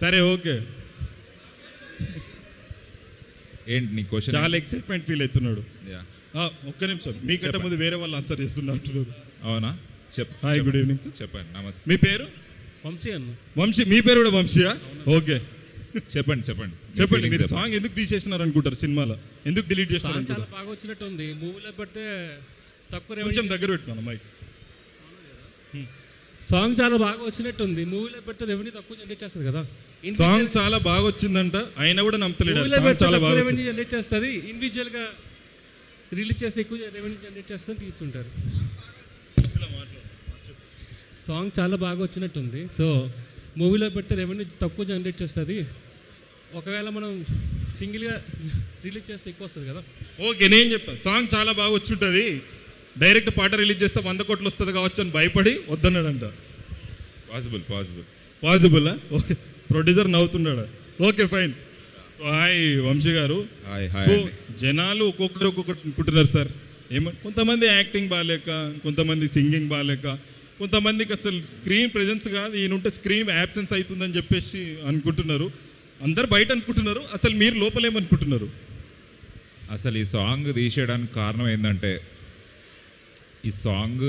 సరే ఓకే. ఏంటి నీ క్వశ్చన్? చాలా ఎక్సైట్మెంట్ ఫీల్ అవుతున్నాడు. యా ఒక్క నిమిషం, మీకంటే ముందు వేరే వాళ్ళు ఆన్సర్ చేస్తున్నారు. అవునా? Hi, good evening sir. చెప్పండి. నమస్తే. మీ పేరు? వంశీ అన్న. వంశీ. మీ పేరు కూడా వంశీయా? ఓకే, చెప్పండి చెప్పండి. చెప్పండి. మీరు సాంగ్ ఎందుకు తీసేసినారు అనుకుంటారు సినిమాలో? ఎందుకు డిలీట్ చేస్తారు? చాలా బాగా వచ్చినట్టు ఉంది. మూవీలో పెడితే తక్కువ కొంచెం దగ్గర పెట్టుకోండి మైక్. సాంగ్ చాలా బాగా వచ్చినట్టుంది. మూవీలో పెడితే రెవెన్యూ తక్కువ జనరేట్ చేస్తుంది కదా. సాంగ్ చాలా బాగా వచ్చిందంట, అయినా కూడా నమ్మతలేడు. చాలా బాగా రెవెన్యూ జనరేట్ చేస్తుంది. ఇండివిజువల్ గా రిలీజ్ చేస్తే ఎక్కువ రెవెన్యూ జనరేట్ చేస్తుంది తీసుకుంటారు. సాంగ్ చాలా బాగా వచ్చినట్టుంది. సో మూవీలో పెడితే రెవెన్యూ తక్కువ జనరేట్ చేస్తుంది. ఒకవేళ మనం సింగిల్గా రిలీజ్ చేస్తే ఎక్కువ వస్తుంది కదా. ఓకే, నేను చెప్తాను. సాంగ్ చాలా బాగా వచ్చి ఉంటుంది, డైరెక్ట్ పాట రిలీజ్ చేస్తే 100 కోట్లు వస్తుంది కావచ్చు అని భయపడి వద్దన్నాడంట. పాసిబుల్. ఓకే, ప్రొడ్యూసర్ నవ్వుతున్నాడు. Okay fine. So hi Vamsi గారు. సో జనాలు ఒక్కొక్కరు అనుకుంటున్నారు సార్. కొంతమంది యాక్టింగ్ బాగాలేక, కొంతమంది సింగింగ్ బాగాలేక, కొంతమందికి అసలు స్క్రీన్ ప్రెజెన్స్ కాదు, ఈయనుంటే స్క్రీన్ యాబ్సెన్స్ అవుతుందని చెప్పేసి అనుకుంటున్నారు. అందరు బయట అనుకుంటున్నారు, అసలు మీరు లోపలేమనుకుంటున్నారు? అసలు ఈ సాంగ్ తీసేయడానికి కారణం ఏంటంటే, ఈ సాంగ్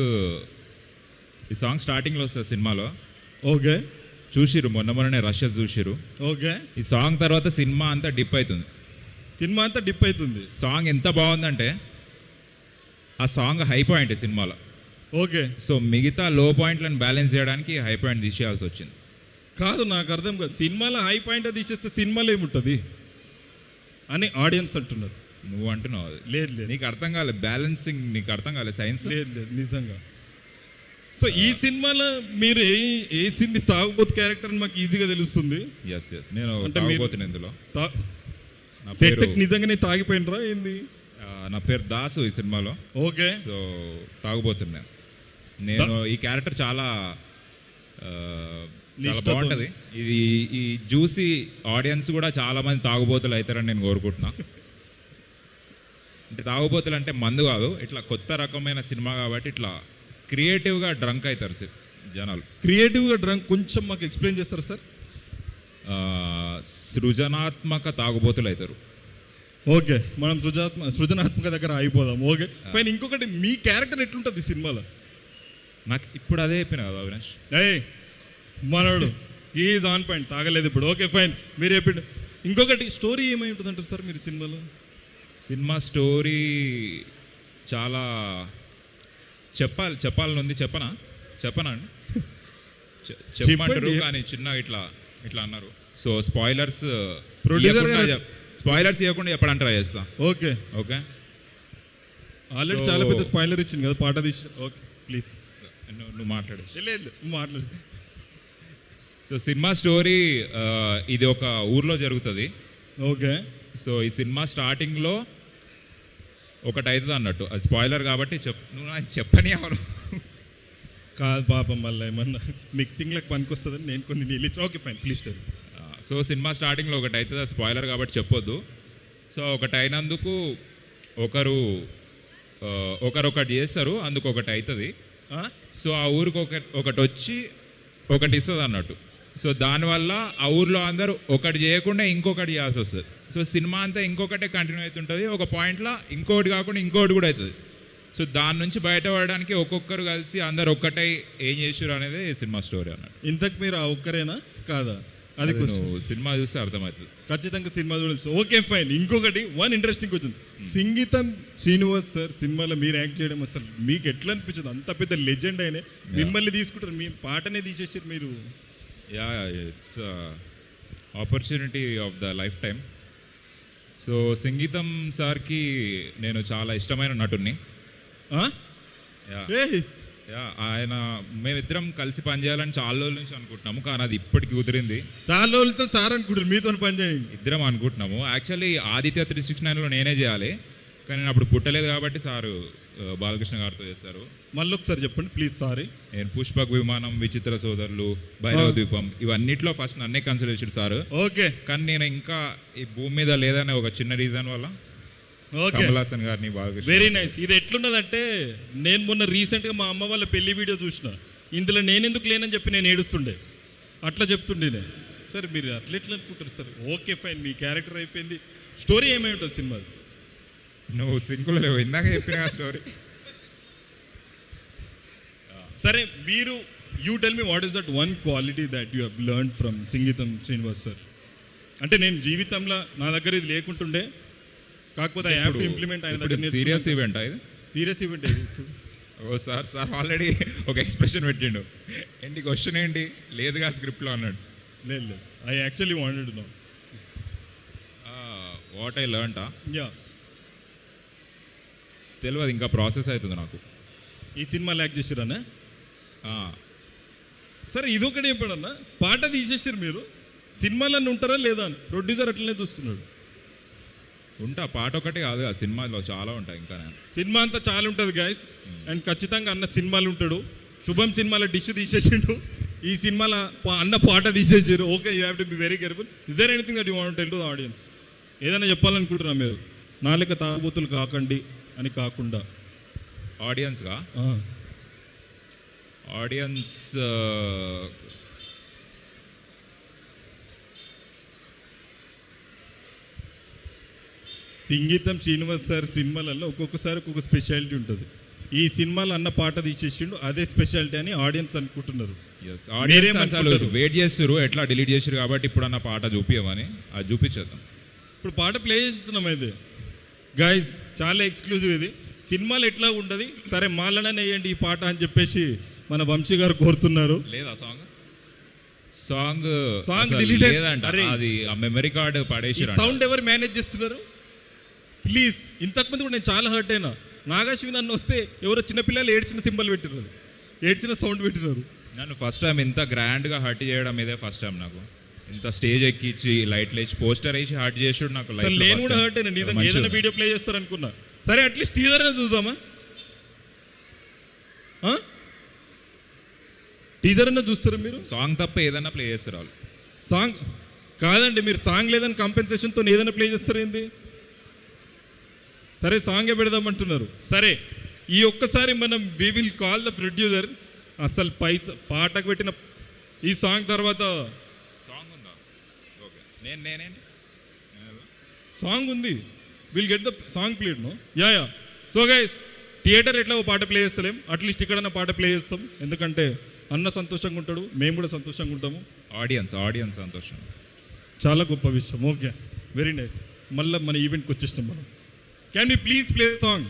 స్టార్టింగ్లో వస్తుంది సినిమాలో. ఓకే, చూసిరు మొన్ననే రష్యా చూసిరు. ఓకే, ఈ సాంగ్ తర్వాత సినిమా అంతా డిప్ అవుతుంది. సాంగ్ ఎంత బాగుందంటే ఆ సాంగ్ హై పాయింట్ సినిమాలో. ఓకే, సో మిగతా లో పాయింట్లను బ్యాలెన్స్ చేయడానికి హై పాయింట్ తీసేయాల్సి వచ్చింది. కాదు, నాకు అర్థం కాదు. సినిమాలో హై పాయింట్ తీసేస్తే సినిమాలో ఏముంటుంది అని ఆడియన్స్ అంటున్నారు. నువ్వు అంటున్నావు అది. లేదు, నీకు అర్థం కాలేదు. బ్యాలెన్సింగ్ నీకు అర్థం కాలేదు. సైన్స్ లేదు నిజంగా. సో ఈ సినిమాలో మీరు వేసింది తాగుబోతు క్యారెక్టర్ అని మాకు ఈజీగా తెలుస్తుంది. ఎస్ నేను తాగుబోతున్నా ఇందులో. నిజంగానే తాగిపోయినరా ఏంది? నా పేరు దాసు ఈ సినిమాలో. ఓకే, సో తాగుబోతున్నా నేను. ఈ క్యారెక్టర్ చాలా బాగుంటుంది. ఇది ఈ చూసి ఆడియన్స్ కూడా చాలా మంది తాగుబోతులు అవుతారని నేను కోరుకుంటున్నా. అంటే తాగుబోతులు అంటే మందు కాదు, ఇట్లా కొత్త రకమైన సినిమా కాబట్టి ఇట్లా క్రియేటివ్గా డ్రంక్ అవుతారు జనాలు. క్రియేటివ్గా డ్రంక్ కొంచెం మాకు ఎక్స్ప్లెయిన్ చేస్తారా సార్? సృజనాత్మక తాగుబోతులు అవుతారు. ఓకే, మనం సృజనాత్మక దగ్గర అయిపోదాం. Okay fine. ఇంకొకటి, మీ క్యారెక్టర్ ఎట్లుంటుంది సినిమాలో? నాకు ఇప్పుడు అదే చెప్పిన కదా అవినాష్. మనోడు ఈజ్ ఆన్ పాయింట్, తాగలేదు ఇప్పుడు. ఓకే ఫైన్, మీరు చెప్పండి. ఇంకొకటి, స్టోరీ ఏమై ఉంటుంది అంటారు సార్ మీరు సినిమాలో? సినిమా స్టోరీ చాలా చెప్పాలని ఉంది. చెప్పనా అండి? చెప్పమంటారు కానీ చిన్న ఇట్లా అన్నారు. సో స్పాయిలర్స్ ఇవ్వకుండా చెప్పడానికి ట్రై చేస్తా. ఓకే, ఆల్రెడీ చాలా పెద్ద స్పాయిలర్ ఇచ్చింది కదా పాట తీసి. ఓకే ప్లీజ్ నువ్వు మాట్లాడు. సో సినిమా స్టోరీ ఇది ఒక ఊర్లో జరుగుతుంది. ఓకే, సో ఈ సినిమా స్టార్టింగ్లో ఒకటి అవుతుంది అన్నట్టు. అది స్పాయిలర్ కాబట్టి నువ్వు నాకు చెప్పని ఎవరు కాదు పాపం, మళ్ళీ ఏమన్నా మిక్సింగ్లకు పనికొస్తుందని నేను కొన్ని నిలిచి. Okay fine, please tell. So cinema స్టార్టింగ్లో ఒకటి అవుతుంది, అది స్పాయిలర్ కాబట్టి చెప్పొద్దు. సో ఒకటి అయినందుకు ఒకటి చేస్తారు, అందుకు ఒకటి అవుతుంది. సో ఆ ఊరికి ఒకటి వచ్చి ఒకటి ఇస్తుంది అన్నట్టు. సో దానివల్ల ఆ ఊర్లో అందరూ ఒకటి చేయకుండా ఇంకొకటి చేయాల్సి వస్తుంది. సో సినిమా అంతా ఇంకొకటే కంటిన్యూ అవుతుంటుంది. ఒక పాయింట్లో ఇంకొకటి కాకుండా ఇంకొకటి కూడా అవుతుంది. సో దాని నుంచి బయటపడడానికి ఒక్కొక్కరు కలిసి అందరు ఒక్కటై ఏం చేసారు అనేది సినిమా స్టోరీ అన్నట్టు. ఇంతకు మీరు ఆ ఒక్కరేనా కాదా? అది సినిమా చూస్తే అర్థమవుతుంది. ఖచ్చితంగా సినిమా చూడాలి. Okay fine. ఇంకొకటి ఇంట్రెస్టింగ్ వచ్చింది. సంగీతం శ్రీనివాస్ సార్ సినిమాలో మీరు యాక్ట్ చేయడం అసలు మీకు ఎట్లా అనిపించింది? అంత పెద్ద లెజెండ్ అయినా మిమ్మల్ని తీసుకుంటారు, మీ పాటనే తీసేసారు మీరు. It's opportunity of the life time. So సంగీతం సార్కి నేను చాలా ఇష్టమైన నటుడిని. ఆయన మేమిద్దరం కలిసి పనిచేయాలని చాలా రోజుల నుంచి అనుకుంటున్నాము, కానీ అది ఇప్పటికి కుదిరింది. చాలా రోజులతో సార్ అనుకుంటారు మీతో పనిచేయండి ఇద్దరం అనుకుంటున్నాము. యాక్చువల్లీ ఆదిత్య 369లో నేనే చేయాలి, కానీ నేను అప్పుడు పుట్టలేదు కాబట్టి సారు బాలకృష్ణ గారితో చేస్తారు. మళ్ళీ ఒకసారి చెప్పండి ప్లీజ్. సారీ, నేను పుష్పక్ విమానం, విచిత్ర సోదరులు, భైరవ ద్వీపం ఇవన్నిట్లో ఫస్ట్ నన్నే కన్సిడర్ చేశాడు సారు. ఓకే, కానీ నేను ఇంకా ఈ భూమి మీద లేదనే ఒక చిన్న రీజన్ వల్ల కమల్ హాసన్ గారిని బాగా. Very nice. ఇది ఎట్లున్నదంటే, నేను మొన్న రీసెంట్గా మా అమ్మ వాళ్ళ పెళ్లి వీడియో చూసిన. ఇందులో నేను ఎందుకు లేనని చెప్పి నేను ఏడుస్తుండే, అట్లా చెప్తుండే నేను. సో సార్ మీరు అట్లెట్లా అనుకుంటారు సార్? ఓకే ఫైన్, మీ క్యారెక్టర్ అయిపోయింది. స్టోరీ ఏమై ఉంటుంది సినిమా? నువ్వు సింకులు లేవు, ఇందాక చెప్పిన స్టోరీ. సరే, మీరు you tell me what is that one quality that you have learn from Singeetam Srinivas sir. అంటే నేను జీవితంలో నా దగ్గర ఇది లేకుంటుండే, కాకపోతే ఐ హ్యావ్ టు ఇంప్లిమెంట్ ఆయన దగ్గర. సీరియస్ ఈవెంట్ ఇది? సీరియస్ ఈవెంట్ ఇది. ఓ సార్ ఆల్రెడీ ఒక ఎక్స్ప్రెషన్ పెట్టిండు. ఏంటి క్వశ్చన్ ఏంటి? లేదుగా స్క్రిప్ట్లో అన్నాడు. లేదు, I actually wanted to know what I learn. Yeah, తెలియదు, ఇంకా ప్రాసెస్ అవుతుంది నాకు. ఈ సినిమా ల్యాక్ చేసిరన్నా? సరే, ఇదొకటి చెప్పాడన్నా, పాట తీసేసారు మీరు, సినిమాలన్నీ ఉంటారా లేదా అని ప్రొడ్యూసర్ అట్లనే చూస్తున్నాడు. ఉంటా, పాట ఒకటి కాదు, ఆ సినిమాలో చాలా ఉంటాయి. ఇంకా నేను సినిమా అంతా చాలా ఉంటుంది గైస్, అండ్ ఖచ్చితంగా అన్న సినిమాలు ఉంటాడు. శుభం సినిమాలో డిష్ తీసేసిండు, ఈ సినిమాలో అన్న పాట తీసేసారు. Okay, you have to be very careful. Is there anything that you want tell to the audience? ఏదైనా చెప్పాలనుకుంటున్నా మీరు, నా లెక్క తాగుబోతులు కాకండి అని కాకుండా ఆడియన్స్గా? ఆడియన్స్ సంగీతం శ్రీనివాస్ సార్ సినిమాలలో ఒక్కొక్కసారి ఒక్కొక్క స్పెషాలిటీ ఉంటుంది. ఈ సినిమాలో అన్న పాట తీసేసిండు, అదే స్పెషాలిటీ అని ఆడియన్స్ అనుకుంటున్నారు. వెయిట్ చేస్తారు, ఎట్లా డిలీట్ చేసారు కాబట్టి ఇప్పుడు అన్న పాట చూపించమని, అది చూపించేద్దాం. ఇప్పుడు పాట ప్లే చేస్తున్నాం. అయితే గైస్, చాలా ఎక్స్క్లూజివ్ ఇది. సినిమాలు ఎట్లా ఉండదు, సరే మాలనే వేయండి ఈ పాట అని చెప్పేసి మన వంశీ గారు కోరుతున్నారు. లేదా సాంగ్ డిలీట్ లేదంట, అది ఆ మెమరీ కార్డు పడేసి. సౌండ్ ఎవరు మేనేజ్ చేస్తున్నారు ప్లీజ్? ఇంతకుముందు కూడా నేను చాలా హర్ట్ అయినా. నాగాశ్వి నన్ను వస్తే ఎవరో చిన్నపిల్లలు ఏడ్చిన సింబల్ పెట్టినారు, ఏడ్చిన సౌండ్ పెట్టినారు. నన్ను ఫస్ట్ టైం ఇంత గ్రాండ్గా హర్ట్ చేయడం ఇదే ఫస్ట్ టైం నాకు. ఇంత స్టేజ్ ఎక్కించి లైట్లు వేసి పోస్టర్ వేసి హర్ట్ చేసాడు నాకు. నేను కూడా హర్ట్ అయినా, నిజంగా ఏదైనా వీడియో ప్లే చేస్తారు అనుకున్నా. సరే, అట్లీస్ట్ టీజర్ అయినా చూద్దామా? టీజర్ అయినా చూస్తారా మీరు? సాంగ్ తప్ప ఏదైనా ప్లే చేస్తారు వాళ్ళు. సాంగ్ కాదండి, మీరు సాంగ్ లేదని కంపెన్సేషన్తో ఏదైనా ప్లే చేస్తారు ఏంది? సరే, సాంగే పెడదామంటున్నారు. సరే, ఈ ఒక్కసారి మనం we will call the producer. అసలు పాటకు పెట్టిన ఈ సాంగ్ తర్వాత సాంగ్ ఉందా? ఓకే, నేనేంటి సాంగ్ ఉంది, will get the song played. No yeah. So guys, theatre ఎట్లా పాట ప్లే చేస్తలేం, అట్లీస్ట్ ఇక్కడన్నా పాట ప్లే చేస్తాం. ఎందుకంటే అన్న సంతోషంగా ఉంటాడు, మేము కూడా సంతోషంగా ఉంటాము, ఆడియన్స్ సంతోషం. చాలా గొప్ప విషయం. Okay, very nice. మళ్ళీ మన ఈవెంట్కి వచ్చేసినాం మనం. Can we please play a song?